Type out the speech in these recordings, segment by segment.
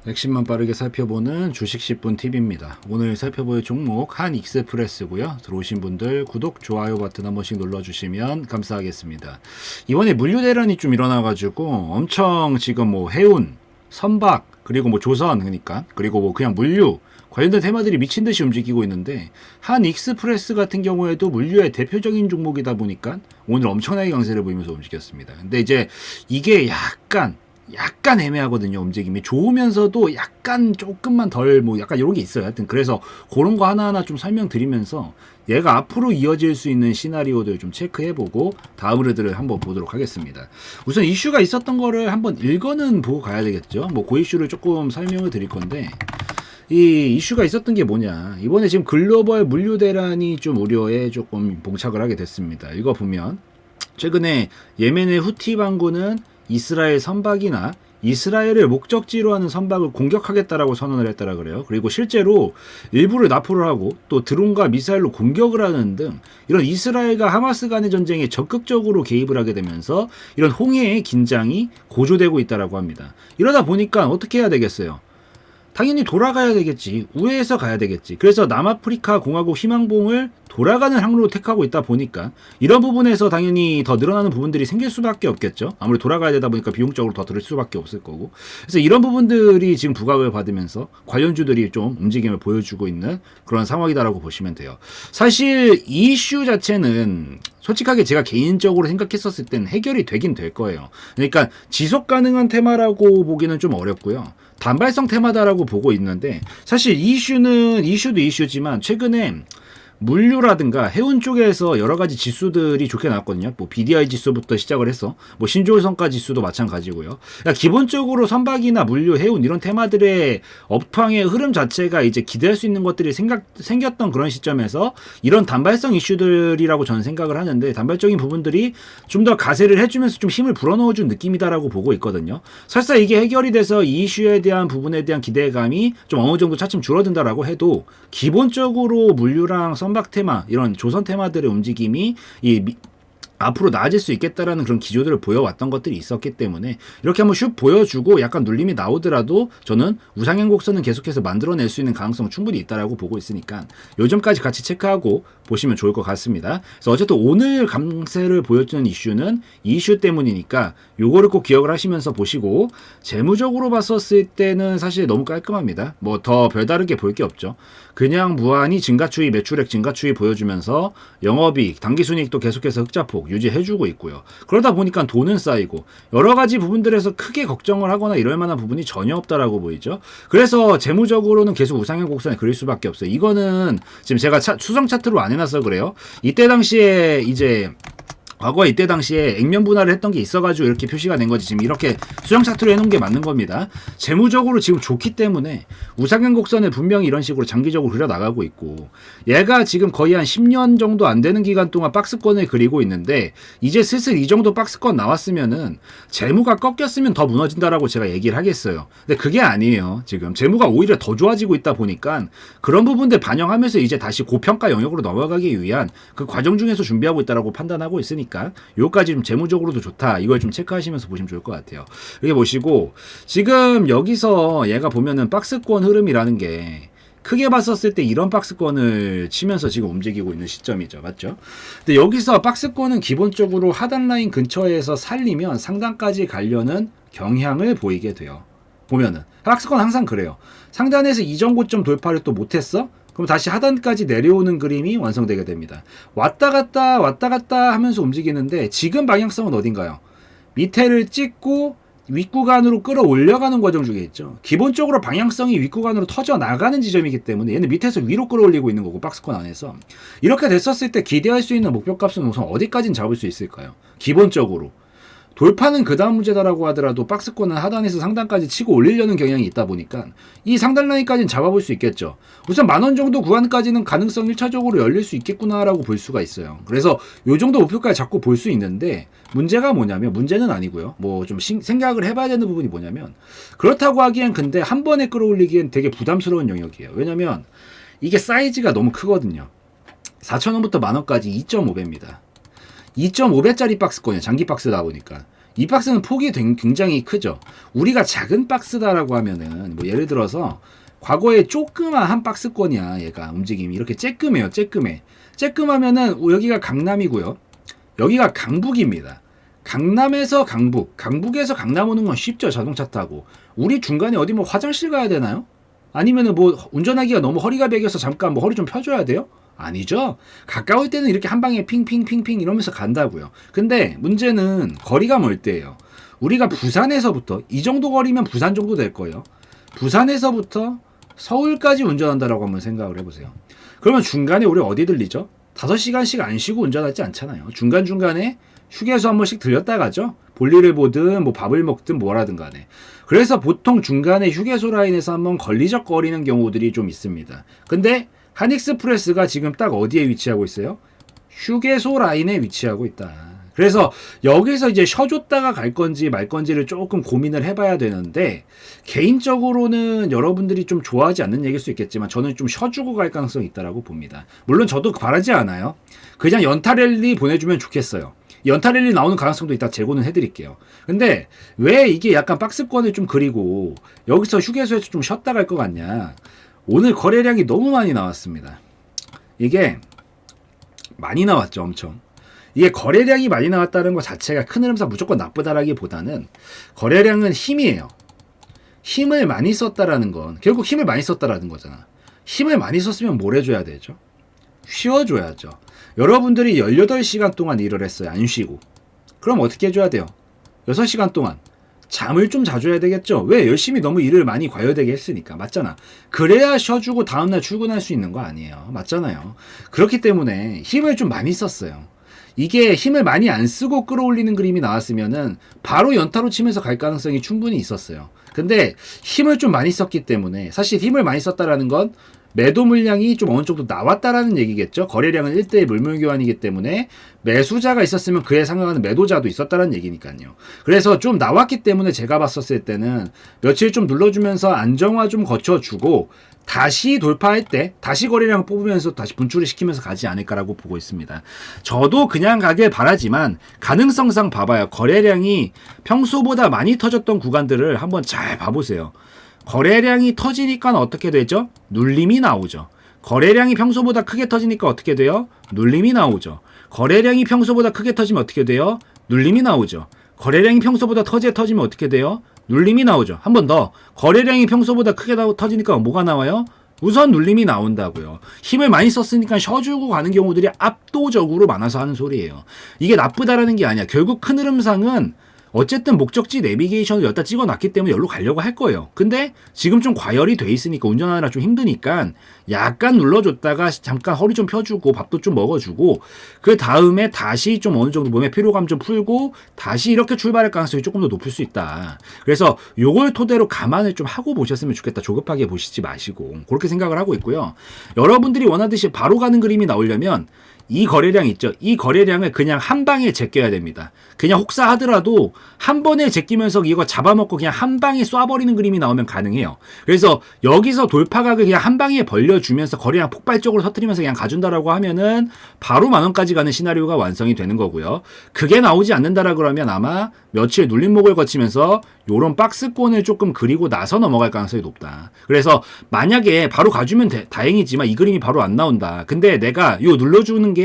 핵심만 빠르게 살펴보는 주식 10분 팁입니다. 오늘 살펴볼 종목 한익스프레스고요. 들어오신 분들 구독, 좋아요 버튼 한 번씩 눌러주시면 감사하겠습니다. 이번에 물류 대란이 좀 일어나가지고 엄청 지금 뭐 해운, 선박, 그리고 뭐 조선 그리고 뭐 그냥 물류 관련된 테마들이 미친 듯이 움직이고 있는데 한익스프레스 같은 경우에도 물류의 대표적인 종목이다 보니까 오늘 엄청나게 강세를 보이면서 움직였습니다. 근데 이제 이게 약간 애매하거든요. 움직임이 좋으면서도 약간 조금만 덜 뭐 약간 이런 게 있어요. 하여튼 그래서 그런 거 하나하나 좀 설명드리면서 얘가 앞으로 이어질 수 있는 시나리오들 좀 체크해보고 다음 흐름들을 한번 보도록 하겠습니다. 우선 이슈가 있었던 거를 한번 읽어는 보고 가야 되겠죠. 뭐 그 이슈를 조금 설명을 드릴 건데 이 이슈가 있었던 게 뭐냐. 이번에 지금 글로벌 물류 대란이 좀 우려에 조금 봉착을 하게 됐습니다. 읽어보면 최근에 예멘의 후티 반군은 이스라엘 선박이나 이스라엘을 목적지로 하는 선박을 공격하겠다라고 선언을 했다라 그래요. 그리고 실제로 일부를 납포를 하고 또 드론과 미사일로 공격을 하는 등 이런 이스라엘과 하마스 간의 전쟁에 적극적으로 개입을 하게 되면서 이런 홍해의 긴장이 고조되고 있다라고 합니다. 이러다 보니까 어떻게 해야 되겠어요? 당연히 돌아가야 되겠지. 우회해서 가야 되겠지. 그래서 남아프리카 공화국 희망봉을 돌아가는 항로로 택하고 있다 보니까 이런 부분에서 당연히 더 늘어나는 부분들이 생길 수밖에 없겠죠. 아무래도 돌아가야 되다 보니까 비용적으로 더 들을 수밖에 없을 거고. 그래서 이런 부분들이 지금 부각을 받으면서 관련주들이 좀 움직임을 보여주고 있는 그런 상황이다라고 보시면 돼요. 사실 이 이슈 자체는 솔직하게 제가 개인적으로 생각했었을 땐 해결이 되긴 될 거예요. 그러니까 지속 가능한 테마라고 보기는 좀 어렵고요. 단발성 테마다라고 보고 있는데 사실 이슈는 이슈도 이슈지만 최근에 물류라든가 해운 쪽에서 여러 가지 지수들이 좋게 나왔거든요. 뭐 BDI 지수부터 시작을 해서 뭐 신조성과 지수도 마찬가지고요. 그러니까 기본적으로 선박이나 물류, 해운 이런 테마들의 업황의 흐름 자체가 이제 기대할 수 있는 것들이 생겼던 그런 시점에서 이런 단발성 이슈들이라고 저는 생각을 하는데 단발적인 부분들이 좀 더 가세를 해주면서 좀 힘을 불어넣어준 느낌이다라고 보고 있거든요. 설사 이게 해결이 돼서 이 이슈에 대한 부분에 대한 기대감이 좀 어느 정도 차츰 줄어든다라고 해도 기본적으로 물류랑 선박 테마 이런 조선 테마들의 움직임이 앞으로 나아질 수 있겠다라는 그런 기조들을 보여왔던 것들이 있었기 때문에 이렇게 한번 슉 보여주고 약간 눌림이 나오더라도 저는 우상향 곡선은 계속해서 만들어낼 수 있는 가능성 충분히 있다라고 보고 있으니까 요점까지 같이 체크하고 보시면 좋을 것 같습니다. 그래서 어쨌든 오늘 강세를 보여주는 이슈는 이 이슈 때문이니까 요거를 꼭 기억을 하시면서 보시고 재무적으로 봤었을 때는 사실 너무 깔끔합니다. 뭐 더 별다르게 볼 게 없죠. 그냥 무한히 증가추이, 매출액 증가추이 보여주면서 영업이익, 당기순이익도 계속해서 흑자폭 유지해주고 있고요. 그러다 보니까 돈은 쌓이고 여러 가지 부분들에서 크게 걱정을 하거나 이럴 만한 부분이 전혀 없다라고 보이죠. 그래서 재무적으로는 계속 우상향 곡선에 그릴 수밖에 없어요. 이거는 지금 제가 수성 차트로 안 해놔서 그래요. 이때 당시에 이제 과거에 이때 당시에 액면 분할을 했던 게 있어가지고 이렇게 표시가 된 거지. 지금 이렇게 수정 차트로 해놓은 게 맞는 겁니다. 재무적으로 지금 좋기 때문에 우상향 곡선을 분명히 이런 식으로 장기적으로 그려 나가고 있고 얘가 지금 거의 한 10년 정도 안 되는 기간 동안 박스권을 그리고 있는데 이제 슬슬 이 정도 박스권 나왔으면은 재무가 꺾였으면 더 무너진다라고 제가 얘기를 하겠어요. 근데 그게 아니에요. 지금 재무가 오히려 더 좋아지고 있다 보니까 그런 부분들 반영하면서 이제 다시 고평가 영역으로 넘어가기 위한 그 과정 중에서 준비하고 있다라고 판단하고 있으니까 요까지 좀 재무적으로도 좋다. 이걸 좀 체크하시면서 보시면 좋을 것 같아요. 이렇게 보시고 지금 여기서 얘가 보면은 박스권 흐름이라는 게 크게 봤었을 때 이런 박스권을 치면서 지금 움직이고 있는 시점이죠. 맞죠? 근데 여기서 박스권은 기본적으로 하단 라인 근처에서 살리면 상단까지 가려는 경향을 보이게 돼요. 보면은 박스권 항상 그래요. 상단에서 이전 고점 돌파를 또 못했어? 그럼 다시 하단까지 내려오는 그림이 완성되게 됩니다. 왔다 갔다 하면서 움직이는데 지금 방향성은 어딘가요? 밑에를 찍고 윗구간으로 끌어올려가는 과정 중에 있죠. 기본적으로 방향성이 윗구간으로 터져 나가는 지점이기 때문에 얘는 밑에서 위로 끌어올리고 있는 거고 박스권 안에서 이렇게 됐었을 때 기대할 수 있는 목표값은 우선 어디까지는 잡을 수 있을까요? 기본적으로 돌파는 그 다음 문제다라고 하더라도 박스권은 하단에서 상단까지 치고 올리려는 경향이 있다 보니까 이 상단 라인까지는 잡아볼 수 있겠죠. 우선 10,000원 정도 구간까지는 가능성 1차적으로 열릴 수 있겠구나라고 볼 수가 있어요. 그래서 요 정도 목표까지 잡고 볼 수 있는데 문제가 뭐냐면 문제는 아니고요. 뭐 좀 생각을 해봐야 되는 부분이 뭐냐면 그렇다고 하기엔 근데 한 번에 끌어올리기엔 되게 부담스러운 영역이에요. 왜냐면 이게 사이즈가 너무 크거든요. 4,000원부터 10,000원까지 2.5배입니다. 2.5배짜리 박스권이에요. 장기 박스다 보니까. 이 박스는 폭이 굉장히 크죠. 우리가 작은 박스다라고 하면은 뭐 예를 들어서 과거에 조그만 한 박스권이야. 얘가 움직임이 이렇게 쬐끔해요. 쬐끔하면은 여기가 강남이고요. 여기가 강북입니다. 강남에서 강북, 강북에서 강남 오는 건 쉽죠. 자동차 타고. 우리 중간에 어디 뭐 화장실 가야 되나요? 아니면은 뭐 운전하기가 너무 허리가 베겨서 잠깐 뭐 허리 좀 펴줘야 돼요? 아니죠. 가까울 때는 이렇게 한 방에 핑핑핑핑 이러면서 간다고요. 근데 문제는 거리가 멀 때예요. 우리가 부산에서부터 이 정도 거리면 부산 정도 될 거예요. 부산에서부터 서울까지 운전한다라고 한번 생각을 해보세요. 그러면 중간에 우리 어디 들리죠? 5시간씩 안 쉬고 운전하지 않잖아요. 중간중간에 휴게소 한 번씩 들렸다 가죠. 볼일을 보든 뭐 밥을 먹든 뭐라든 간에. 그래서 보통 중간에 휴게소 라인에서 한번 걸리적거리는 경우들이 좀 있습니다. 근데 한익스프레스가 지금 딱 어디에 위치하고 있어요? 휴게소 라인에 위치하고 있다. 그래서 여기서 이제 쉬어줬다가 갈 건지 말 건지를 조금 고민을 해봐야 되는데, 개인적으로는 여러분들이 좀 좋아하지 않는 얘기일 수 있겠지만 저는 좀 쉬어주고 갈 가능성이 있다라고 봅니다. 물론 저도 바라지 않아요. 그냥 연타랠리 보내주면 좋겠어요. 연타랠리 나오는 가능성도 이따 제고는 해드릴게요. 근데 왜 이게 약간 박스권을 좀 그리고 여기서 휴게소에서 좀 쉬었다 갈 것 같냐. 오늘 거래량이 너무 많이 나왔습니다. 이게 많이 나왔죠. 엄청. 이게 거래량이 많이 나왔다는 것 자체가 큰 흐름상 무조건 나쁘다라기보다는 거래량은 힘이에요. 힘을 많이 썼다라는 건 결국 힘을 많이 썼다라는 거잖아. 힘을 많이 썼으면 뭘 해줘야 되죠? 쉬어줘야죠. 여러분들이 18시간 동안 일을 했어요. 안 쉬고. 그럼 어떻게 해줘야 돼요? 6시간 동안 잠을 좀 자줘야 되겠죠. 왜? 열심히 너무 일을 많이 과열되게 했으니까. 맞잖아. 그래야 쉬어주고 다음날 출근할 수 있는 거 아니에요. 맞잖아요. 그렇기 때문에 힘을 좀 많이 썼어요. 이게 힘을 많이 안 쓰고 끌어올리는 그림이 나왔으면은 바로 연타로 치면서 갈 가능성이 충분히 있었어요. 근데 힘을 좀 많이 썼기 때문에, 사실 힘을 많이 썼다라는 건 매도 물량이 좀 어느 정도 나왔다라는 얘기겠죠. 거래량은 1대1 물물교환이기 때문에 매수자가 있었으면 그에 상응하는 매도자도 있었다는 얘기니까요. 그래서 좀 나왔기 때문에 제가 봤었을 때는 며칠 좀 눌러주면서 안정화 좀 거쳐주고 다시 돌파할 때 다시 거래량을 뽑으면서 다시 분출을 시키면서 가지 않을까라고 보고 있습니다. 저도 그냥 가길 바라지만 가능성상 봐봐요. 거래량이 평소보다 많이 터졌던 구간들을 한번 잘 봐보세요. 거래량이 터지니까 어떻게 되죠? 눌림이 나오죠. 거래량이 평소보다 크게 터지니까 어떻게 돼요? 눌림이 나오죠. 거래량이 평소보다 크게 터지면 어떻게 돼요? 눌림이 나오죠. 거래량이 평소보다 터지면 어떻게 돼요? 눌림이 나오죠. 한 번 더. 거래량이 평소보다 크게 터지니까 뭐가 나와요? 우선 눌림이 나온다고요. 힘을 많이 썼으니까 쉬어주고 가는 경우들이 압도적으로 많아서 하는 소리예요. 이게 나쁘다라는 게 아니야. 결국 큰 흐름상은 어쨌든 목적지 내비게이션을 여기다 찍어놨기 때문에 여기로 가려고 할 거예요. 근데 지금 좀 과열이 돼 있으니까 운전하느라 좀 힘드니까 약간 눌러줬다가 잠깐 허리 좀 펴주고 밥도 좀 먹어주고 그 다음에 다시 좀 어느 정도 몸의 피로감 좀 풀고 다시 이렇게 출발할 가능성이 조금 더 높을 수 있다. 그래서 요걸 토대로 감안을 좀 하고 보셨으면 좋겠다. 조급하게 보시지 마시고 그렇게 생각을 하고 있고요. 여러분들이 원하듯이 바로 가는 그림이 나오려면 이 거래량 있죠. 이 거래량을 그냥 한 방에 제껴야 됩니다. 그냥 혹사하더라도 한 번에 제끼면서 이거 잡아먹고 그냥 한 방에 쏴버리는 그림이 나오면 가능해요. 그래서 여기서 돌파각을 그냥 한 방에 벌려주면서 거래량 폭발적으로 터뜨리면서 그냥 가준다라고 하면은 바로 10,000원까지 가는 시나리오가 완성이 되는 거고요. 그게 나오지 않는다라 그러면 아마 며칠 눌림목을 거치면서 요런 박스권을 조금 그리고 나서 넘어갈 가능성이 높다. 그래서 만약에 바로 가주면 다행이지만 이 그림이 바로 안 나온다. 근데 내가 요 눌러주는 게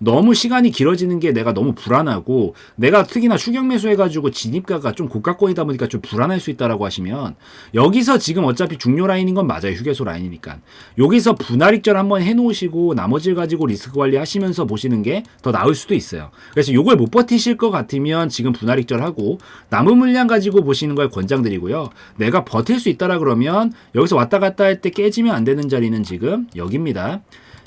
너무 시간이 길어지는 게 내가 너무 불안하고 내가 특히나 추격 매수해가지고 진입가가 좀 고가권이다 보니까 좀 불안할 수 있다라고 하시면 여기서 지금 어차피 중요 라인인 건 맞아요. 휴게소 라인이니까. 여기서 분할 익절 한번 해놓으시고 나머지를 가지고 리스크 관리 하시면서 보시는 게 더 나을 수도 있어요. 그래서 요걸 못 버티실 것 같으면 지금 분할 익절하고 남은 물량 가지고 보시는 걸 권장드리고요. 내가 버틸 수 있다라 그러면 여기서 왔다 갔다 할 때 깨지면 안 되는 자리는 지금 여기입니다.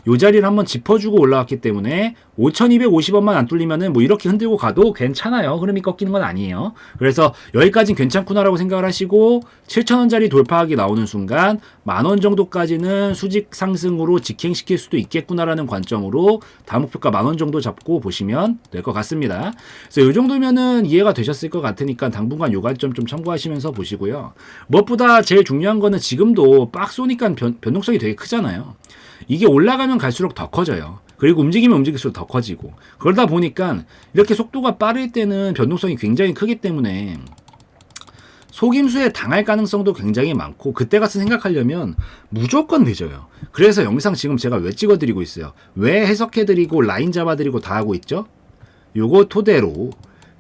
요 자리를 한번 짚어주고 올라왔기 때문에 5,250원만 안 뚫리면은 뭐 이렇게 흔들고 가도 괜찮아요. 흐름이 꺾이는 건 아니에요. 그래서 여기까지는 괜찮구나라고 생각을 하시고 7,000원짜리 돌파하기 나오는 순간 10,000원 정도까지는 수직 상승으로 직행시킬 수도 있겠구나라는 관점으로 다음 목표가 10,000원 정도 잡고 보시면 될 것 같습니다. 그래서 요 정도면은 이해가 되셨을 것 같으니까 당분간 요 관점 좀 참고하시면서 보시고요. 무엇보다 제일 중요한 거는 지금도 빡 쏘니까 변동성이 되게 크잖아요. 이게 올라가면 갈수록 더 커져요. 그리고 움직이면 움직일수록 더 커지고, 그러다 보니까 이렇게 속도가 빠를 때는 변동성이 굉장히 크기 때문에 속임수에 당할 가능성도 굉장히 많고, 그때 가서 생각하려면 무조건 늦어요. 그래서 영상 지금 제가 왜 찍어드리고 있어요? 왜 해석해드리고 라인 잡아드리고 다 하고 있죠? 요거 토대로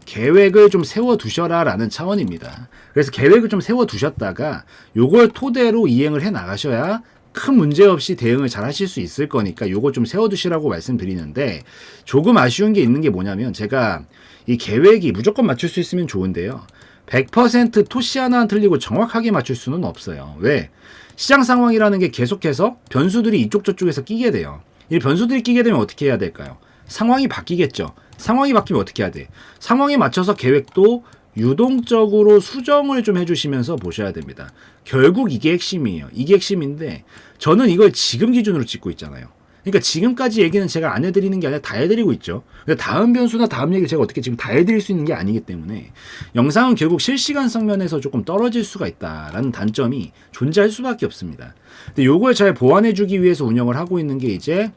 계획을 좀 세워두셔라 라는 차원입니다. 그래서 계획을 좀 세워두셨다가 요걸 토대로 이행을 해 나가셔야 큰 문제 없이 대응을 잘 하실 수 있을 거니까 요거 좀 세워두시라고 말씀드리는데, 조금 아쉬운 게 있는 게 뭐냐면, 제가 이 계획이 무조건 맞출 수 있으면 좋은데요, 100% 토시 하나 안 틀리고 정확하게 맞출 수는 없어요. 왜? 시장 상황이라는 게 계속해서 변수들이 이쪽 저쪽에서 끼게 돼요. 이 변수들이 끼게 되면 어떻게 해야 될까요? 상황이 바뀌겠죠. 상황이 바뀌면 어떻게 해야 돼? 상황에 맞춰서 계획도 유동적으로 수정을 좀 해주시면서 보셔야 됩니다. 결국 이게 핵심이에요. 이게 핵심인데, 저는 이걸 지금 기준으로 찍고 있잖아요. 그러니까 지금까지 얘기는 제가 안 해드리는 게 아니라 다 해드리고 있죠. 다음 변수나 다음 얘기 제가 어떻게 지금 다 해드릴 수 있는 게 아니기 때문에 영상은 결국 실시간성 면에서 조금 떨어질 수가 있다라는 단점이 존재할 수밖에 없습니다. 근데 요걸 잘 보완해주기 위해서 운영을 하고 있는 게 이제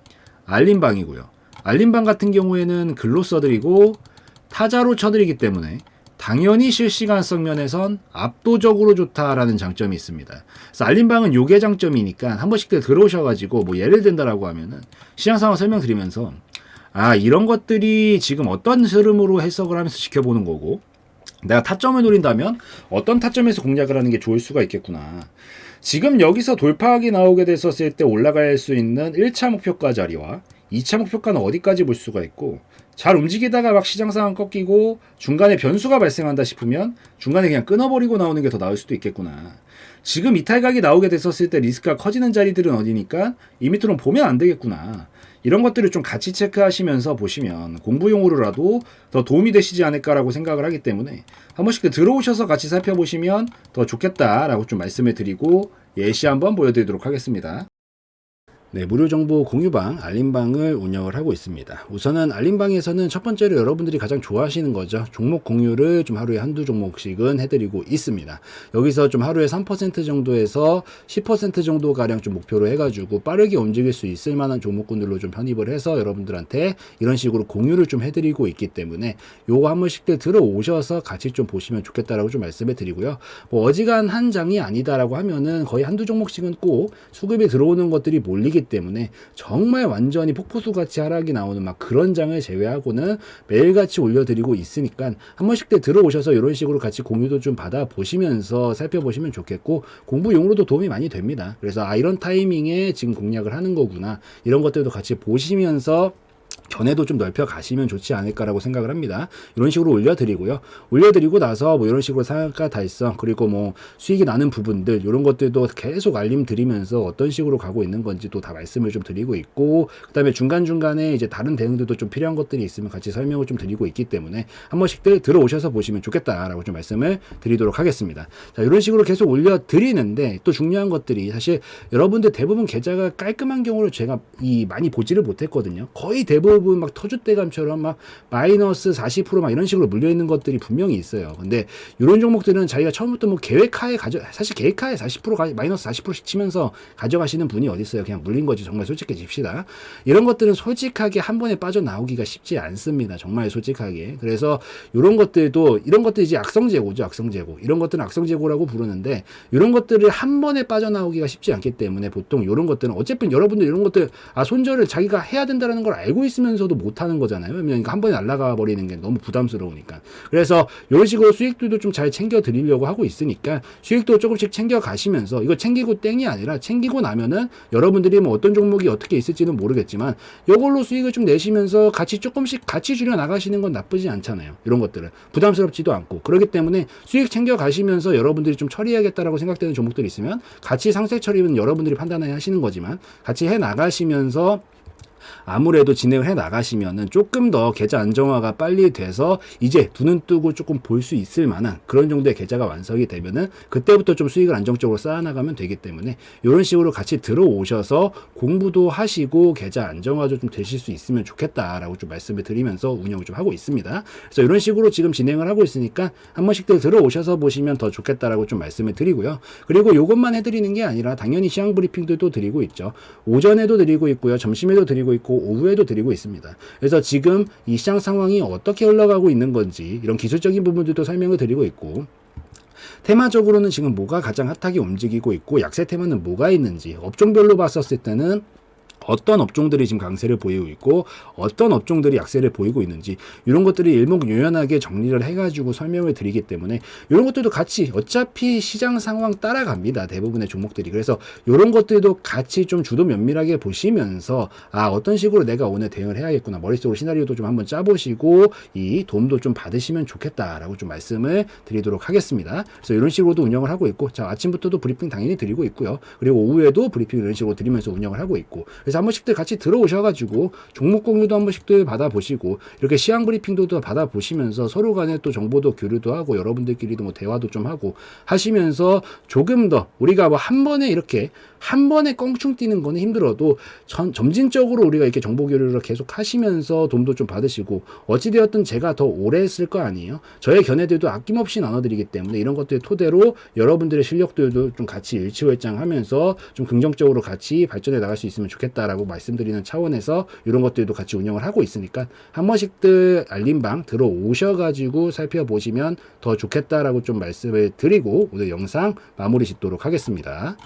알림방이고요. 알림방 같은 경우에는 글로 써드리고 타자로 쳐드리기 때문에 당연히 실시간성 면에선 압도적으로 좋다라는 장점이 있습니다. 그래서 알림방은 요게 장점이니까 한 번씩 들어오셔가지고 뭐 예를 든다라고 하면은 시장 상황 설명드리면서, 아, 이런 것들이 지금 어떤 흐름으로 해석을 하면서 지켜보는 거고, 내가 타점을 노린다면 어떤 타점에서 공략을 하는 게 좋을 수가 있겠구나. 지금 여기서 돌파하기 나오게 됐었을 때 올라갈 수 있는 1차 목표가 자리와 2차 목표가는 어디까지 볼 수가 있고, 잘 움직이다가 막 시장 상황 꺾이고 중간에 변수가 발생한다 싶으면 중간에 그냥 끊어버리고 나오는 게 더 나을 수도 있겠구나. 지금 이탈각이 나오게 됐었을 때 리스크가 커지는 자리들은 어디니까 이 밑으로 보면 안 되겠구나. 이런 것들을 좀 같이 체크하시면서 보시면 공부용으로라도 더 도움이 되시지 않을까라고 생각을 하기 때문에 한 번씩 들어오셔서 같이 살펴보시면 더 좋겠다라고 좀 말씀을 드리고 예시 한번 보여드리도록 하겠습니다. 네, 무료 정보 공유방, 알림방을 운영을 하고 있습니다. 우선은 알림방에서는 첫 번째로 여러분들이 가장 좋아하시는 거죠. 종목 공유를 좀 하루에 한두 종목씩은 해드리고 있습니다. 여기서 좀 하루에 3% 정도에서 10% 정도 가량 좀 목표로 해가지고 빠르게 움직일 수 있을 만한 종목군들로 좀 편입을 해서 여러분들한테 이런 식으로 공유를 좀 해드리고 있기 때문에 요거 한 번씩들 들어오셔서 같이 좀 보시면 좋겠다라고 좀 말씀을 드리고요. 뭐 어지간한 장이 아니다라고 하면은 거의 한두 종목씩은 꼭 수급이 들어오는 것들이 몰리기 때문에 정말 완전히 폭포수같이 하락이 나오는 막 그런 장을 제외하고는 매일같이 올려드리고 있으니까 한 번씩 때 들어오셔서 이런 식으로 같이 공유도 좀 받아보시면서 살펴보시면 좋겠고, 공부용으로도 도움이 많이 됩니다. 그래서 이런 타이밍에 지금 공략을 하는 거구나, 이런 것들도 같이 보시면서 견해도 좀 넓혀 가시면 좋지 않을까라고 생각을 합니다. 이런 식으로 올려드리고요. 올려드리고 나서 뭐 이런 식으로 상한가 달성, 그리고 뭐 수익이 나는 부분들, 이런 것들도 계속 알림 드리면서 어떤 식으로 가고 있는 건지 또 다 말씀을 좀 드리고 있고, 그 다음에 중간중간에 이제 다른 대응들도 좀 필요한 것들이 있으면 같이 설명을 좀 드리고 있기 때문에 한 번씩들 들어오셔서 보시면 좋겠다라고 좀 말씀을 드리도록 하겠습니다. 자, 이런 식으로 계속 올려드리는데 또 중요한 것들이, 사실 여러분들 대부분 계좌가 깔끔한 경우를 제가 많이 보지를 못했거든요. 거의 대부분 막 터줏대감처럼 막 마이너스 40%막 이런 식으로 물려있는 것들이 분명히 있어요. 근데 이런 종목들은 자기가 처음부터 뭐 계획하에 사실 계획하에 40% 마이너스 40%씩 치면서 가져가시는 분이 어디 있어요. 그냥 물린 거지. 정말 솔직해집시다. 이런 것들은 솔직하게 한 번에 빠져나오기가 쉽지 않습니다. 정말 솔직하게. 그래서 이런 것들도, 이런 것들이 이제 악성재고죠. 악성재고. 이런 것들은 악성재고라고 부르는데, 이런 것들을 한 번에 빠져나오기가 쉽지 않기 때문에 보통 이런 것들은 어쨌든 여러분들 이런 것들 손절을 자기가 해야 된다는 걸 알고 있으면서도 못하는 거잖아요. 왜냐면 한 번에 날아가 버리는 게 너무 부담스러우니까. 그래서 이런 식으로 수익들도 좀 잘 챙겨 드리려고 하고 있으니까 수익도 조금씩 챙겨 가시면서, 이거 챙기고 땡이 아니라 챙기고 나면은 여러분들이 뭐 어떤 종목이 어떻게 있을지는 모르겠지만 이걸로 수익을 좀 내시면서 같이 조금씩 같이 줄여 나가시는 건 나쁘지 않잖아요. 이런 것들은 부담스럽지도 않고. 그렇기 때문에 수익 챙겨 가시면서 여러분들이 좀 처리해야겠다라고 생각되는 종목들이 있으면 같이 상세 처리는 여러분들이 판단해야 하시는 거지만 같이 해 나가시면서 아무래도 진행을 해 나가시면은 조금 더 계좌 안정화가 빨리 돼서 이제 두 눈 뜨고 조금 볼 수 있을 만한 그런 정도의 계좌가 완성이 되면은 그때부터 좀 수익을 안정적으로 쌓아나가면 되기 때문에 이런 식으로 같이 들어오셔서 공부도 하시고 계좌 안정화도 좀 되실 수 있으면 좋겠다라고 좀 말씀을 드리면서 운영을 좀 하고 있습니다. 그래서 이런 식으로 지금 진행을 하고 있으니까 한 번씩들 들어오셔서 보시면 더 좋겠다라고 좀 말씀을 드리고요. 그리고 이것만 해드리는 게 아니라 당연히 시황 브리핑도 또 드리고 있죠. 오전에도 드리고 있고요. 점심에도 드리고 있고 오후에도 드리고 있습니다. 그래서 지금 이 시장 상황이 어떻게 흘러가고 있는 건지 이런 기술적인 부분들도 설명을 드리고 있고, 테마적으로는 지금 뭐가 가장 핫하게 움직이고 있고 약세 테마는 뭐가 있는지 업종별로 봤었을 때는 어떤 업종들이 지금 강세를 보이고 있고 어떤 업종들이 약세를 보이고 있는지 이런 것들이 일목요연하게 정리를 해가지고 설명을 드리기 때문에 이런 것들도 같이 어차피 시장 상황 따라갑니다. 대부분의 종목들이. 그래서 이런 것들도 같이 좀 주도 면밀하게 보시면서 어떤 식으로 내가 오늘 대응을 해야겠구나, 머릿속으로 시나리오도 좀 한번 짜보시고 이 도움도 좀 받으시면 좋겠다라고 좀 말씀을 드리도록 하겠습니다. 그래서 이런 식으로도 운영을 하고 있고, 자, 아침부터도 브리핑 당연히 드리고 있고요. 그리고 오후에도 브리핑 이런 식으로 드리면서 운영을 하고 있고, 그래서 한 번씩들 같이 들어오셔가지고 종목 공유도 한 번씩들 받아보시고 이렇게 시황 브리핑도 받아보시면서 서로 간에 또 정보도 교류도 하고 여러분들끼리도 뭐 대화도 좀 하고 하시면서 조금 더 우리가 뭐 한 번에 이렇게 한 번에 껑충 뛰는 거는 힘들어도 점진적으로 우리가 이렇게 정보 교류를 계속 하시면서 도움도 좀 받으시고, 어찌되었든 제가 더 오래 했을 거 아니에요. 저의 견해들도 아낌없이 나눠드리기 때문에 이런 것들 토대로 여러분들의 실력들도 좀 같이 일치월장하면서 좀 긍정적으로 같이 발전해 나갈 수 있으면 좋겠다라고 말씀드리는 차원에서 이런 것들도 같이 운영을 하고 있으니까 한 번씩들 알림방 들어오셔가지고 살펴보시면 더 좋겠다라고 좀 말씀을 드리고 오늘 영상 마무리 짓도록 하겠습니다.